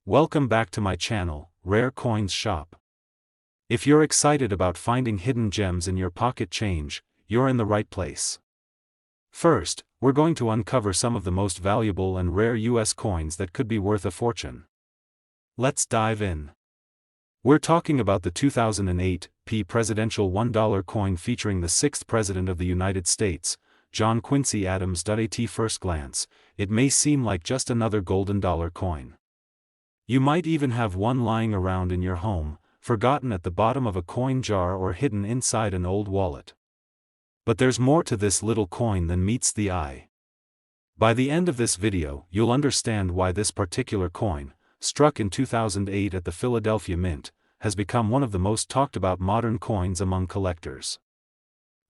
Welcome back to my channel, Rare Coins Shop. If you're excited about finding hidden gems in your pocket change, you're in the right place. First, we're going to uncover some of the most valuable and rare US coins that could be worth a fortune. Let's dive in. We're talking about the 2008 presidential $1 coin featuring the 6th President of the United States, John Quincy Adams. At first glance, it may seem like just another golden dollar coin. You might even have one lying around in your home, forgotten at the bottom of a coin jar or hidden inside an old wallet. But there's more to this little coin than meets the eye. By the end of this video, you'll understand why this particular coin, struck in 2008 at the Philadelphia Mint, has become one of the most talked about modern coins among collectors.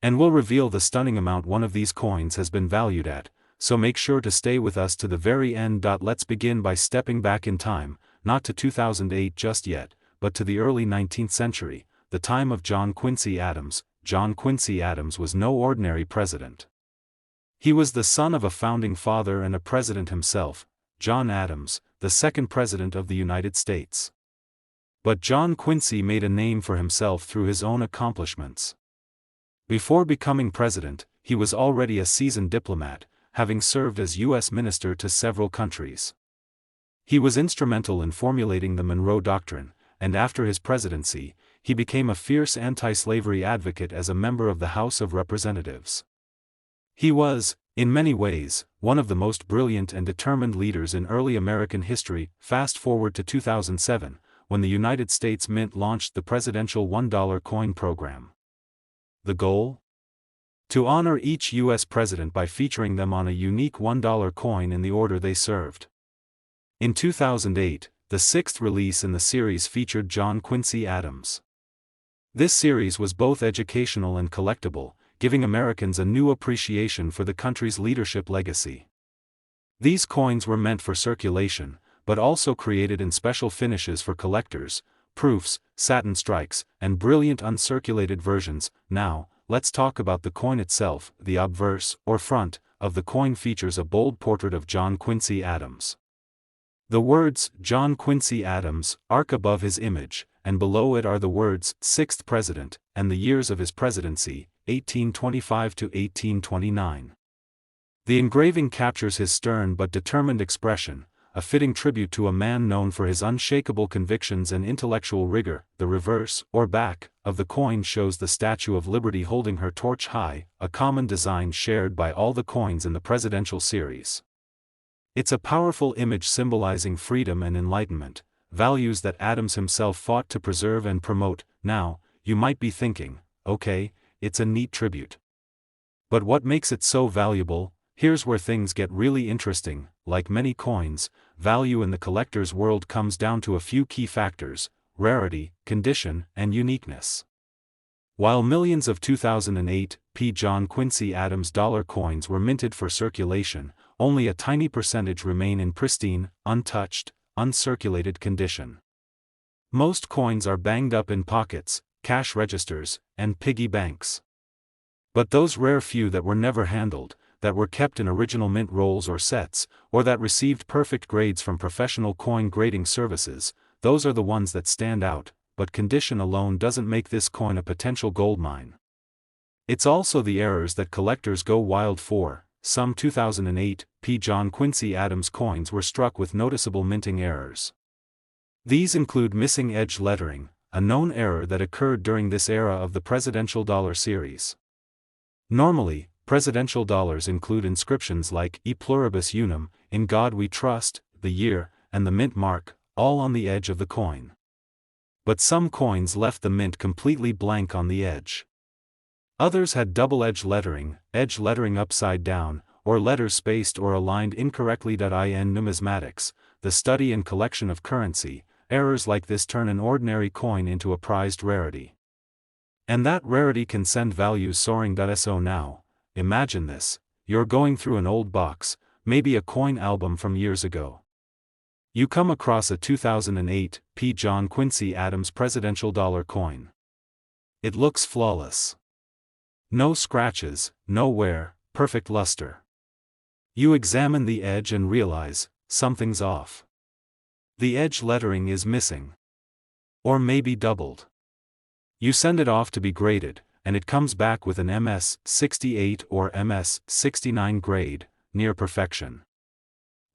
And we'll reveal the stunning amount one of these coins has been valued at, so make sure to stay with us to the very end. Let's begin by stepping back in time, not to 2008 just yet, but to the early 19th century, the time of John Quincy Adams. John Quincy Adams was no ordinary president. He was the son of a founding father and a president himself, John Adams, the second president of the United States. But John Quincy made a name for himself through his own accomplishments. Before becoming president, he was already a seasoned diplomat, having served as U.S. minister to several countries. He was instrumental in formulating the Monroe Doctrine, and after his presidency, he became a fierce anti-slavery advocate as a member of the House of Representatives. He was, in many ways, one of the most brilliant and determined leaders in early American history. Fast forward to 2007, when the United States Mint launched the presidential $1 coin program. The goal? To honor each U.S. president by featuring them on a unique $1 coin in the order they served. In 2008, the sixth release in the series featured John Quincy Adams. This series was both educational and collectible, giving Americans a new appreciation for the country's leadership legacy. These coins were meant for circulation, but also created in special finishes for collectors, proofs, satin strikes, and brilliant uncirculated versions. Now, let's talk about the coin itself. The obverse, or front, of the coin features a bold portrait of John Quincy Adams. The words, John Quincy Adams, arc above his image, and below it are the words, 6th President, and the years of his presidency, 1825 to 1829. The engraving captures his stern but determined expression, a fitting tribute to a man known for his unshakable convictions and intellectual rigor. The reverse, or back, of the coin shows the Statue of Liberty holding her torch high, a common design shared by all the coins in the presidential series. It's a powerful image symbolizing freedom and enlightenment, values that Adams himself fought to preserve and promote. Now, you might be thinking, okay, it's a neat tribute. But what makes it so valuable? Here's where things get really interesting. Like many coins, value in the collector's world comes down to a few key factors: rarity, condition, and uniqueness. While millions of 2008 John Quincy Adams dollar coins were minted for circulation, only a tiny percentage remain in pristine, untouched, uncirculated condition. Most coins are banged up in pockets, cash registers, and piggy banks. But those rare few that were never handled, that were kept in original mint rolls or sets, or that received perfect grades from professional coin grading services, those are the ones that stand out. But condition alone doesn't make this coin a potential goldmine. It's also the errors that collectors go wild for. Some 2008 John Quincy Adams coins were struck with noticeable minting errors. These include missing edge lettering, a known error that occurred during this era of the presidential dollar series. Normally, presidential dollars include inscriptions like E pluribus unum, in God we trust, the year, and the mint mark, all on the edge of the coin. But some coins left the mint completely blank on the edge. Others had double-edged lettering, edge lettering upside down, or letters spaced or aligned incorrectly. In numismatics, the study and collection of currency, errors like this turn an ordinary coin into a prized rarity. And that rarity can send values soaring. So now, imagine this: you're going through an old box, maybe a coin album from years ago. You come across a 2008 John Quincy Adams presidential dollar coin. It looks flawless. No scratches, no wear, perfect luster. You examine the edge and realize, something's off. The edge lettering is missing. Or maybe doubled. You send it off to be graded, and it comes back with an MS-68 or MS-69 grade, near perfection.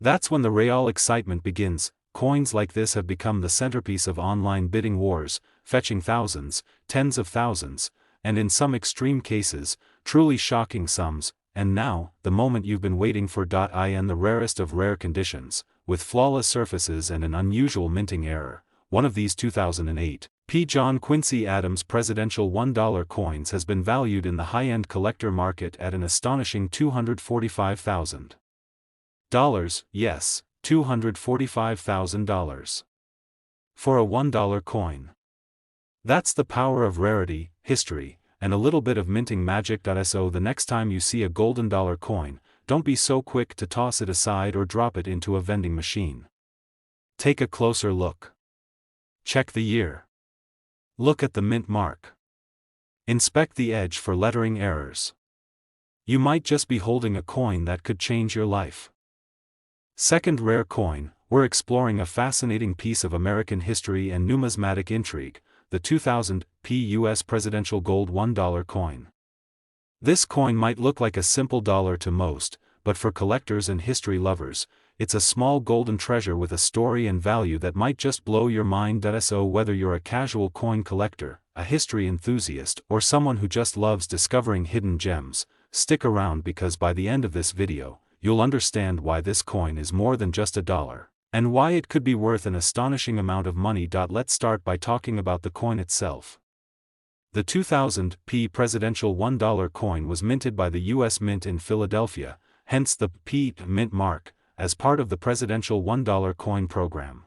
That's when the real excitement begins. Coins like this have become the centerpiece of online bidding wars, fetching thousands, tens of thousands, and in some extreme cases, truly shocking sums. And now, the moment you've been waiting for. In the rarest of rare conditions, with flawless surfaces and an unusual minting error, one of these 2008 John Quincy Adams presidential $1 coins has been valued in the high-end collector market at an astonishing $245,000. Yes, $245,000. For a $1 coin. That's the power of rarity, history, and a little bit of minting magic. So the next time you see a golden dollar coin, don't be so quick to toss it aside or drop it into a vending machine. Take a closer look. Check the year. Look at the mint mark. Inspect the edge for lettering errors. You might just be holding a coin that could change your life. Second rare coin, we're exploring a fascinating piece of American history and numismatic intrigue, the 2000 U.S. presidential gold $1 coin. This coin might look like a simple dollar to most, but for collectors and history lovers, it's a small golden treasure with a story and value that might just blow your mind. So whether you're a casual coin collector, a history enthusiast, or someone who just loves discovering hidden gems, stick around because by the end of this video, you'll understand why this coin is more than just a dollar, and why it could be worth an astonishing amount of money. Let's start by talking about the coin itself. The 2000 presidential $1 coin was minted by the U.S. Mint in Philadelphia, hence the P mint mark, as part of the presidential $1 coin program.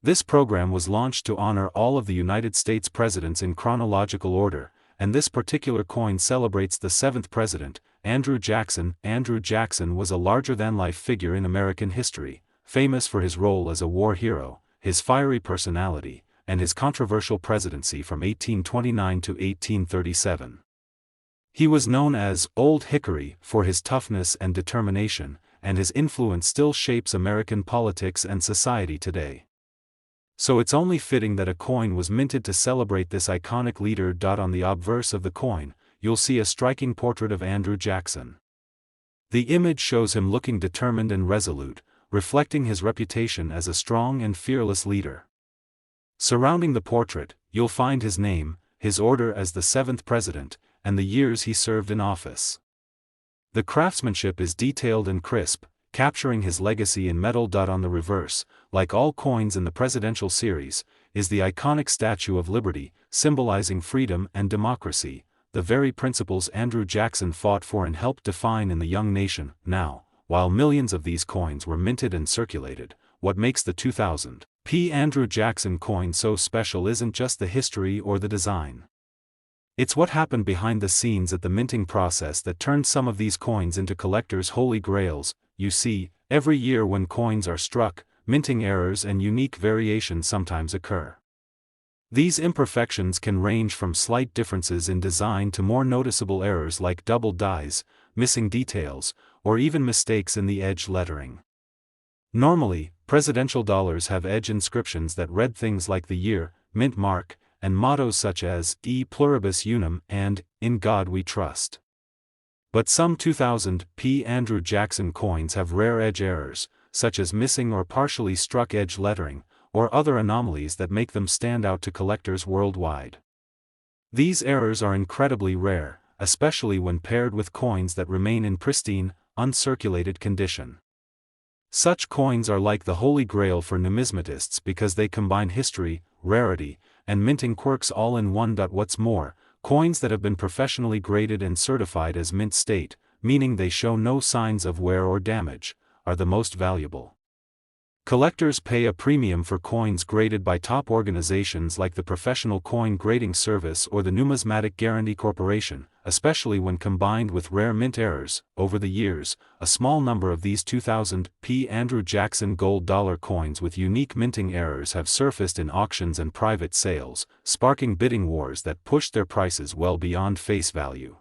This program was launched to honor all of the United States presidents in chronological order, and this particular coin celebrates the 7th president, Andrew Jackson. Andrew Jackson was a larger-than-life figure in American history, famous for his role as a war hero, his fiery personality, and his controversial presidency from 1829 to 1837. He was known as Old Hickory for his toughness and determination, and his influence still shapes American politics and society today. So it's only fitting that a coin was minted to celebrate this iconic leader. On the obverse of the coin, you'll see a striking portrait of Andrew Jackson. The image shows him looking determined and resolute, reflecting his reputation as a strong and fearless leader. Surrounding the portrait, you'll find his name, his order as the 7th president, and the years he served in office. The craftsmanship is detailed and crisp, capturing his legacy in metal. On the reverse, like all coins in the presidential series, is the iconic Statue of Liberty, symbolizing freedom and democracy, the very principles Andrew Jackson fought for and helped define in the young nation. Now, while millions of these coins were minted and circulated, what makes the 2000 Andrew Jackson coin so special isn't just the history or the design. It's what happened behind the scenes at the minting process that turned some of these coins into collectors' holy grails. You see, every year when coins are struck, minting errors and unique variations sometimes occur. These imperfections can range from slight differences in design to more noticeable errors like doubled dies, missing details, or even mistakes in the edge lettering. Normally, presidential dollars have edge inscriptions that read things like the year, mint mark, and mottos such as E pluribus unum and In God We Trust. But some 2000 Andrew Jackson coins have rare edge errors, such as missing or partially struck edge lettering, or other anomalies that make them stand out to collectors worldwide. These errors are incredibly rare, especially when paired with coins that remain in pristine, uncirculated condition. Such coins are like the holy grail for numismatists because they combine history, rarity, and minting quirks all in one. What's more, coins that have been professionally graded and certified as mint state, meaning they show no signs of wear or damage, are the most valuable. Collectors pay a premium for coins graded by top organizations like the Professional Coin Grading Service or the Numismatic Guarantee Corporation, especially when combined with rare mint errors. Over the years, a small number of these 2000 Andrew Jackson gold dollar coins with unique minting errors have surfaced in auctions and private sales, sparking bidding wars that pushed their prices well beyond face value.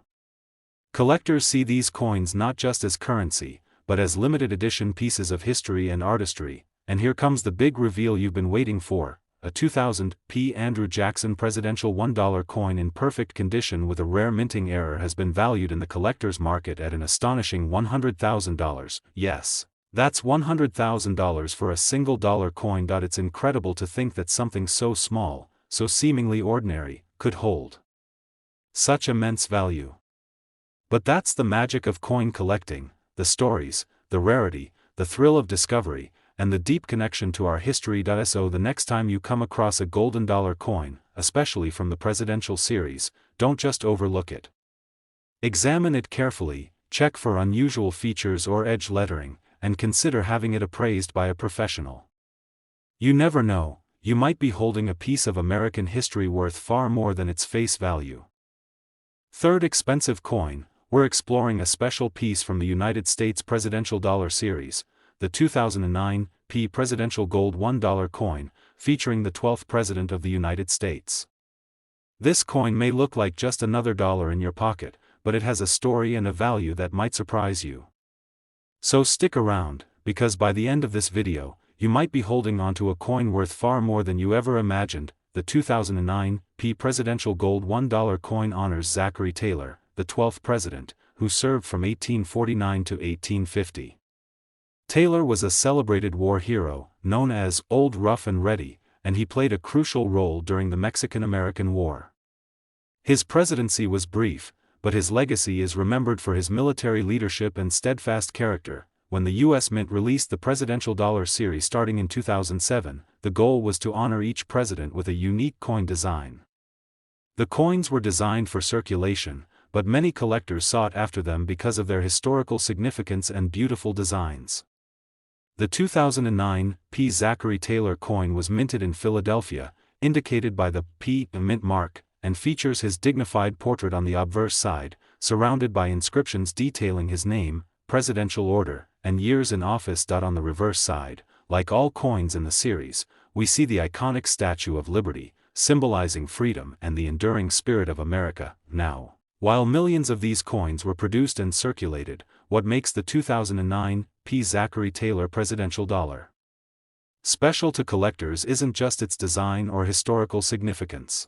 Collectors see these coins not just as currency, but as limited edition pieces of history and artistry, And here comes the big reveal you've been waiting for. A 2000 P. Andrew Jackson presidential $1 coin in perfect condition with a rare minting error has been valued in the collector's market at an astonishing $100,000. Yes, that's $100,000 for a single dollar coin. It's incredible to think that something so small, so seemingly ordinary, could hold such immense value. But that's the magic of coin collecting: the stories, the rarity, the thrill of discovery, and the deep connection to our history. So the next time you come across a golden dollar coin, especially from the presidential series, don't just overlook it. Examine it carefully, check for unusual features or edge lettering, and consider having it appraised by a professional. You never know, you might be holding a piece of American history worth far more than its face value. Third expensive coin, we're exploring a special piece from the United States Presidential Dollar Series, the 2009 P. Presidential Gold $1 coin, featuring the 12th President of the United States. This coin may look like just another dollar in your pocket, but it has a story and a value that might surprise you. So stick around, because by the end of this video, you might be holding onto a coin worth far more than you ever imagined. The 2009 P. Presidential Gold $1 coin honors Zachary Taylor, the 12th President, who served from 1849 to 1850. Taylor was a celebrated war hero, known as Old Rough and Ready, and he played a crucial role during the Mexican-American War. His presidency was brief, but his legacy is remembered for his military leadership and steadfast character. When the U.S. Mint released the Presidential Dollar Series starting in 2007, the goal was to honor each president with a unique coin design. The coins were designed for circulation, but many collectors sought after them because of their historical significance and beautiful designs. The 2009 P. Zachary Taylor coin was minted in Philadelphia, indicated by the P. mint mark, and features his dignified portrait on the obverse side, surrounded by inscriptions detailing his name, presidential order, and years in office. On the reverse side, like all coins in the series, we see the iconic Statue of Liberty, symbolizing freedom and the enduring spirit of America. Now, while millions of these coins were produced and circulated, what makes the 2009 P. Zachary Taylor Presidential Dollar special to collectors isn't just its design or historical significance.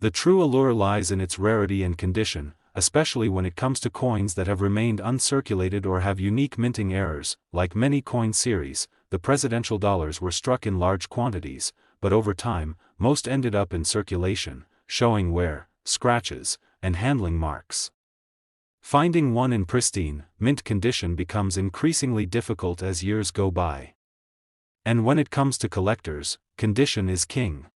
The true allure lies in its rarity and condition, especially when it comes to coins that have remained uncirculated or have unique minting errors. Like many coin series, the presidential dollars were struck in large quantities, but over time, most ended up in circulation, showing wear, scratches, and handling marks. Finding one in pristine, mint condition becomes increasingly difficult as years go by. And when it comes to collectors, condition is king.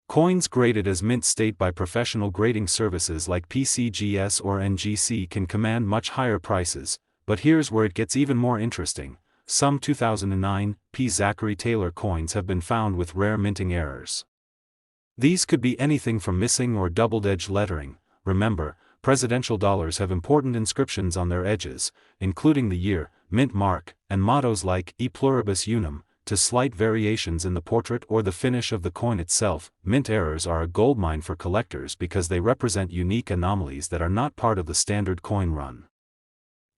Coins graded as mint state by professional grading services like PCGS or NGC can command much higher prices, but here's where it gets even more interesting. Some 2009 P. Zachary Taylor coins have been found with rare minting errors. These could be anything from missing or doubled edge lettering. Remember, presidential dollars have important inscriptions on their edges, including the year, mint mark, and mottos like E pluribus unum, to slight variations in the portrait or the finish of the coin itself. Mint errors are a goldmine for collectors because they represent unique anomalies that are not part of the standard coin run.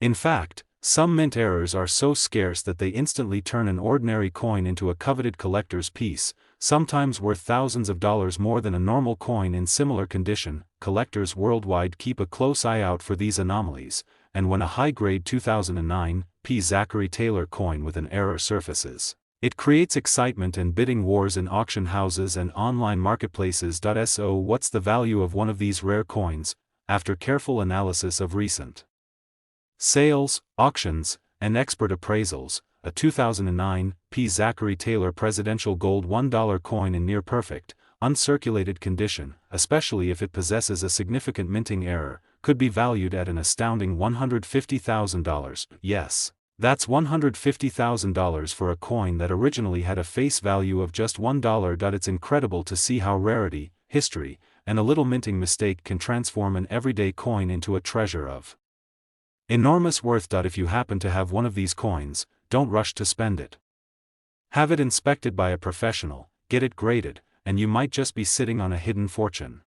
In fact, some mint errors are so scarce that they instantly turn an ordinary coin into a coveted collector's piece, sometimes worth thousands of dollars more than a normal coin in similar condition. Collectors worldwide keep a close eye out for these anomalies, and when a high-grade 2009 P. Zachary Taylor coin with an error surfaces, it creates excitement and bidding wars in auction houses and online marketplaces. So what's the value of one of these rare coins? After careful analysis of recent sales, auctions, and expert appraisals, a 2009 P. Zachary Taylor Presidential Gold $1 coin in near-perfect, uncirculated condition, especially if it possesses a significant minting error, could be valued at an astounding $150,000. Yes, that's $150,000 for a coin that originally had a face value of just $1. It's incredible to see how rarity, history, and a little minting mistake can transform an everyday coin into a treasure of enormous worth. If you happen to have one of these coins, don't rush to spend it. Have it inspected by a professional, get it graded, and you might just be sitting on a hidden fortune.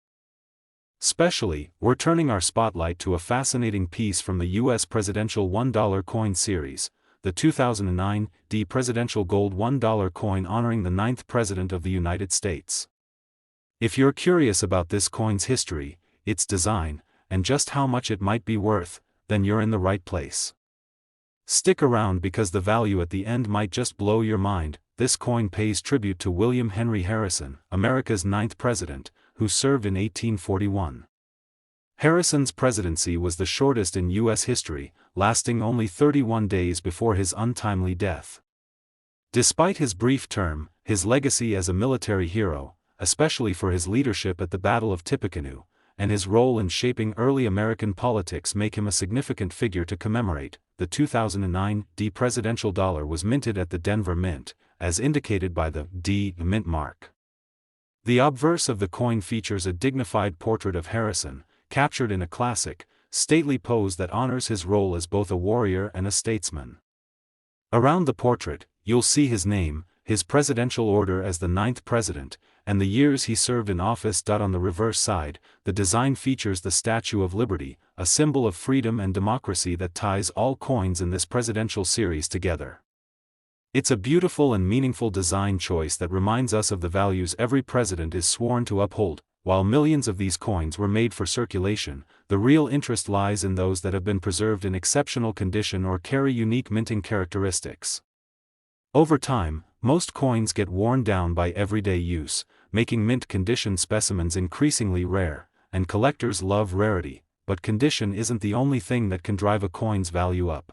Specially, we're turning our spotlight to a fascinating piece from the U.S. Presidential $1 coin series, the 2009 presidential gold $1 coin honoring the 9th President of the United States. If you're curious about this coin's history, its design, and just how much it might be worth, then you're in the right place. Stick around because the value at the end might just blow your mind. This coin pays tribute to William Henry Harrison, America's 9th president, who served in 1841. Harrison's presidency was the shortest in U.S. history, lasting only 31 days before his untimely death. Despite his brief term, his legacy as a military hero, especially for his leadership at the Battle of Tippecanoe, and his role in shaping early American politics make him a significant figure to commemorate. The 2009 presidential dollar was minted at the Denver Mint, as indicated by the D mint mark. The obverse of the coin features a dignified portrait of Harrison, captured in a classic, stately pose that honors his role as both a warrior and a statesman. Around the portrait, you'll see his name, his presidential order as the 9th president, and the years he served in office. On the reverse side, the design features the Statue of Liberty, a symbol of freedom and democracy that ties all coins in this presidential series together. It's a beautiful and meaningful design choice that reminds us of the values every president is sworn to uphold. While millions of these coins were made for circulation, the real interest lies in those that have been preserved in exceptional condition or carry unique minting characteristics. Over time, most coins get worn down by everyday use, making mint condition specimens increasingly rare, and collectors love rarity, but condition isn't the only thing that can drive a coin's value up.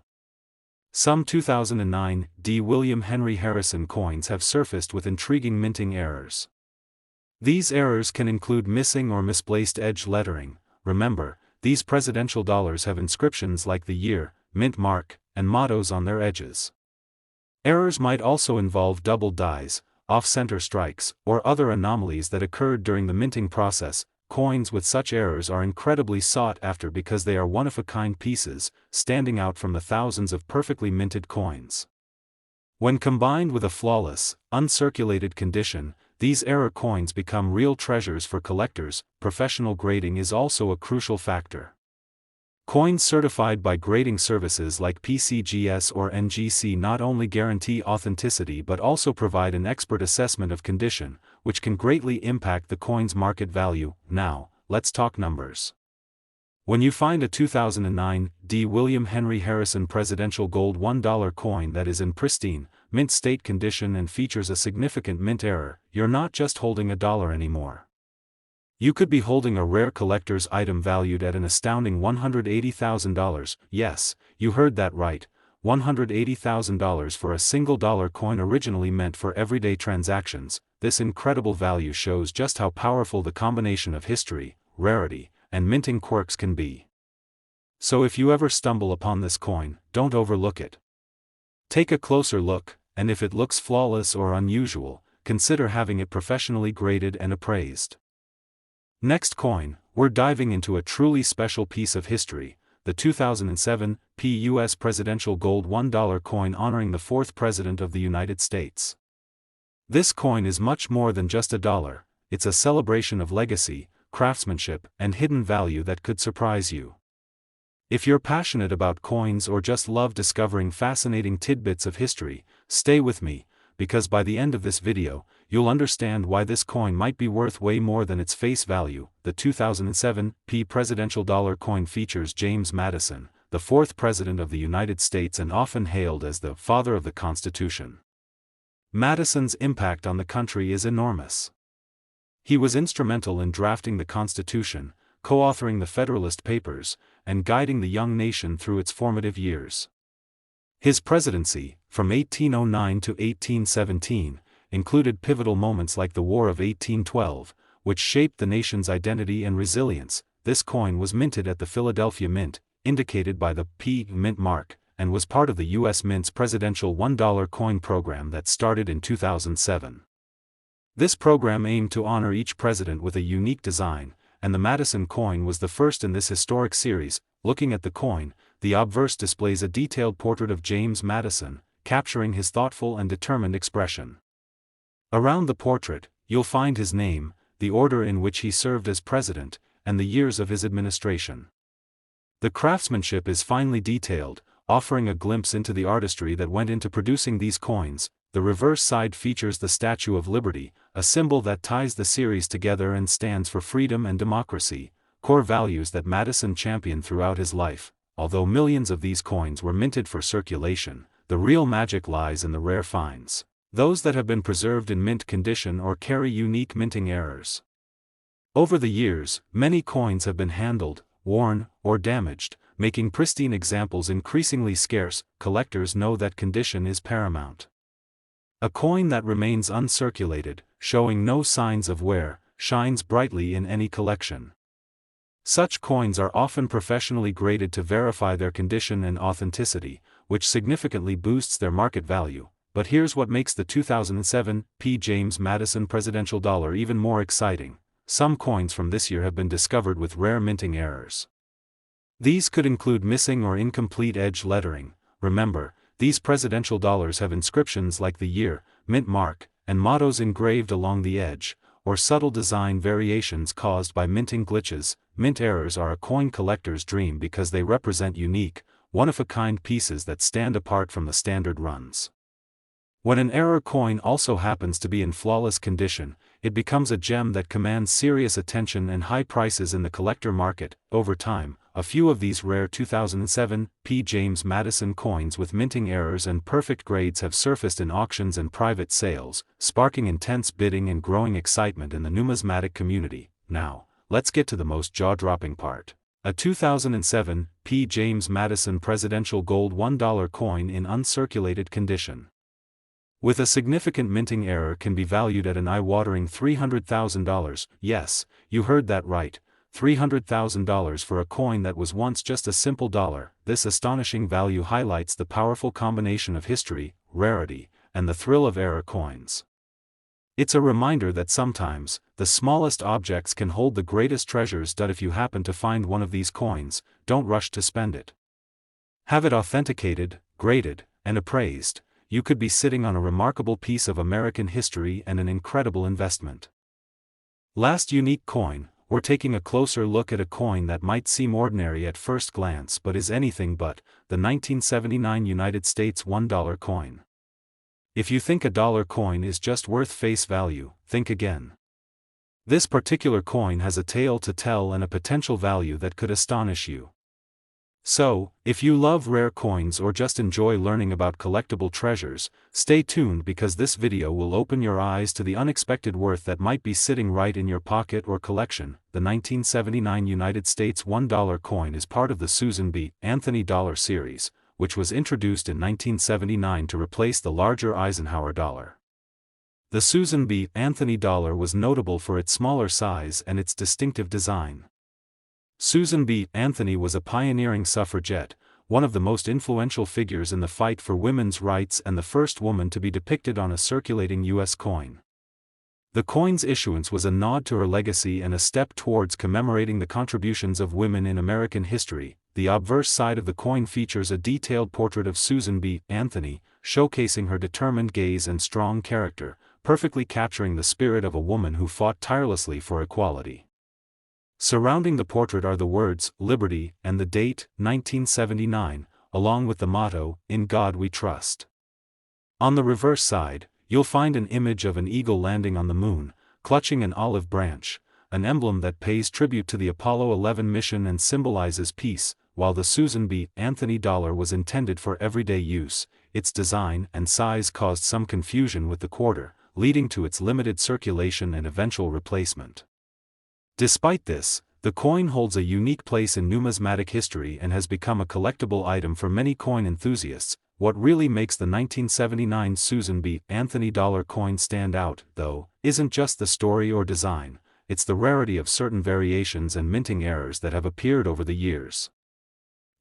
Some 2009 William Henry Harrison coins have surfaced with intriguing minting errors. These errors can include missing or misplaced edge lettering. Remember, these presidential dollars have inscriptions like the year, mint mark, and mottos on their edges. Errors might also involve double dies, off-center strikes, or other anomalies that occurred during the minting process. Coins with such errors are incredibly sought after because they are one-of-a-kind pieces, standing out from the thousands of perfectly minted coins. When combined with a flawless, uncirculated condition, these error coins become real treasures for collectors. Professional grading is also a crucial factor. Coins certified by grading services like PCGS or NGC not only guarantee authenticity but also provide an expert assessment of condition, which can greatly impact the coin's market value. Now, let's talk numbers. When you find a 2009 William Henry Harrison presidential gold $1 coin that is in pristine, mint state condition and features a significant mint error, you're not just holding a dollar anymore. You could be holding a rare collector's item valued at an astounding $180,000. Yes, you heard that right, $180,000 for a single dollar coin originally meant for everyday transactions. This incredible value shows just how powerful the combination of history, rarity, and minting quirks can be. So if you ever stumble upon this coin, don't overlook it. Take a closer look, and if it looks flawless or unusual, consider having it professionally graded and appraised. Next coin, we're diving into a truly special piece of history, the 2007 U.S. presidential gold $1 coin honoring the 4th President of the United States. This coin is much more than just a dollar. It's a celebration of legacy, craftsmanship, and hidden value that could surprise you. If you're passionate about coins or just love discovering fascinating tidbits of history, stay with me, because by the end of this video, you'll understand why this coin might be worth way more than its face value. The 2007 presidential dollar coin features James Madison, the 4th President of the United States and often hailed as the father of the Constitution. Madison's impact on the country is enormous. He was instrumental in drafting the Constitution, co-authoring the Federalist Papers, and guiding the young nation through its formative years. His presidency, from 1809 to 1817, included pivotal moments like the War of 1812, which shaped the nation's identity and resilience. This coin was minted at the Philadelphia Mint, indicated by the P mint mark, and was part of the U.S. Mint's presidential $1 coin program that started in 2007. This program aimed to honor each president with a unique design, and the Madison coin was the first in this historic series. Looking at the coin, the obverse displays a detailed portrait of James Madison, capturing his thoughtful and determined expression. Around the portrait, you'll find his name, the order in which he served as president, and the years of his administration. The craftsmanship is finely detailed, offering a glimpse into the artistry that went into producing these coins. The reverse side features the Statue of Liberty, a symbol that ties the series together and stands for freedom and democracy, core values that Madison championed throughout his life. Although millions of these coins were minted for circulation, the real magic lies in the rare finds, those that have been preserved in mint condition or carry unique minting errors. Over the years, many coins have been handled, worn, or damaged, making pristine examples increasingly scarce. Collectors know that condition is paramount. A coin that remains uncirculated, showing no signs of wear, shines brightly in any collection. Such coins are often professionally graded to verify their condition and authenticity, which significantly boosts their market value. But here's what makes the 2007 P. James Madison Presidential Dollar even more exciting. Some coins from this year have been discovered with rare minting errors. These could include missing or incomplete edge lettering. Remember, these presidential dollars have inscriptions like the year, mint mark, and mottos engraved along the edge, or subtle design variations caused by minting glitches. Mint errors are a coin collector's dream because they represent unique, one-of-a-kind pieces that stand apart from the standard runs. When an error coin also happens to be in flawless condition, it becomes a gem that commands serious attention and high prices in the collector market. Over time, a few of these rare 2007 P. James Madison coins with minting errors and perfect grades have surfaced in auctions and private sales, sparking intense bidding and growing excitement in the numismatic community. Now, let's get to the most jaw-dropping part. A 2007 P. James Madison Presidential Gold $1 coin in uncirculated condition, with a significant minting error, can be valued at an eye-watering $300,000. Yes, you heard that right, $300,000 for a coin that was once just a simple dollar. This astonishing value highlights the powerful combination of history, rarity, and the thrill of error coins. It's a reminder that sometimes, the smallest objects can hold the greatest treasures. If you happen to find one of these coins, don't rush to spend it. Have it authenticated, graded, and appraised. You could be sitting on a remarkable piece of American history and an incredible investment. Last unique coin, we're taking a closer look at a coin that might seem ordinary at first glance but is anything but, the 1979 United States $1 coin. If you think a dollar coin is just worth face value, think again. This particular coin has a tale to tell and a potential value that could astonish you. So, if you love rare coins or just enjoy learning about collectible treasures, stay tuned because this video will open your eyes to the unexpected worth that might be sitting right in your pocket or collection. The 1979 United States $1 coin is part of the Susan B. Anthony dollar series, which was introduced in 1979 to replace the larger Eisenhower dollar. The Susan B. Anthony dollar was notable for its smaller size and its distinctive design. Susan B. Anthony was a pioneering suffragette, one of the most influential figures in the fight for women's rights and the first woman to be depicted on a circulating U.S. coin. The coin's issuance was a nod to her legacy and a step towards commemorating the contributions of women in American history. The obverse side of the coin features a detailed portrait of Susan B. Anthony, showcasing her determined gaze and strong character, perfectly capturing the spirit of a woman who fought tirelessly for equality. Surrounding the portrait are the words, Liberty, and the date, 1979, along with the motto, In God We Trust. On the reverse side, you'll find an image of an eagle landing on the moon, clutching an olive branch, an emblem that pays tribute to the Apollo 11 mission and symbolizes peace. While the Susan B. Anthony dollar was intended for everyday use, its design and size caused some confusion with the quarter, leading to its limited circulation and eventual replacement. Despite this, the coin holds a unique place in numismatic history and has become a collectible item for many coin enthusiasts. What really makes the 1979 Susan B. Anthony dollar coin stand out, though, isn't just the story or design, it's the rarity of certain variations and minting errors that have appeared over the years.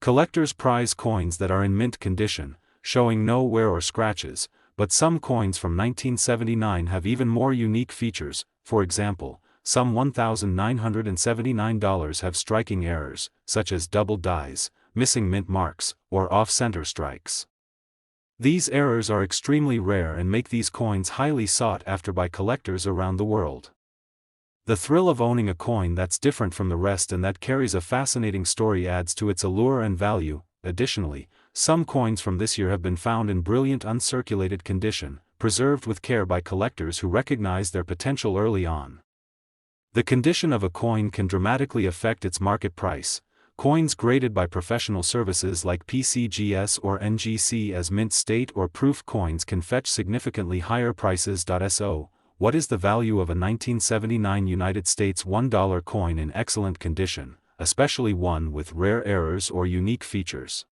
Collectors prize coins that are in mint condition, showing no wear or scratches, but some coins from 1979 have even more unique features. For example, some $1,979 have striking errors, such as double dies, missing mint marks, or off-center strikes. These errors are extremely rare and make these coins highly sought after by collectors around the world. The thrill of owning a coin that's different from the rest and that carries a fascinating story adds to its allure and value. Additionally, Some coins from this year have been found in brilliant uncirculated condition, preserved with care by collectors who recognize their potential early on. The condition of a coin can dramatically affect its market price. Coins graded by professional services like PCGS or NGC as mint state or proof coins can fetch significantly higher prices. So, what is the value of a 1979 United States $1 coin in excellent condition, especially one with rare errors or unique features?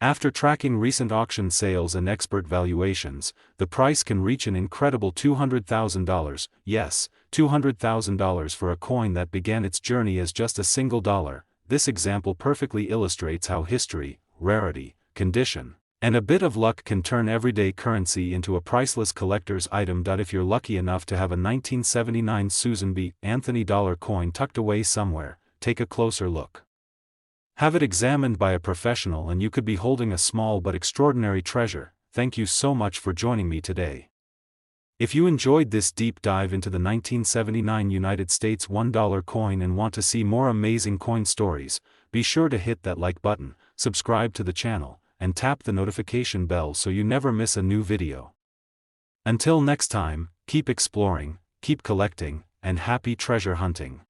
After tracking recent auction sales and expert valuations, the price can reach an incredible $200,000, yes, $200,000 for a coin that began its journey as just a single dollar. This example perfectly illustrates how history, rarity, condition, and a bit of luck can turn everyday currency into a priceless collector's item. If you're lucky enough to have a 1979 Susan B. Anthony dollar coin tucked away somewhere, take a closer look. Have it examined by a professional and you could be holding a small but extraordinary treasure. Thank you so much for joining me today. If you enjoyed this deep dive into the 1979 United States $1 coin and want to see more amazing coin stories, be sure to hit that like button, subscribe to the channel, and tap the notification bell so you never miss a new video. Until next time, keep exploring, keep collecting, and happy treasure hunting.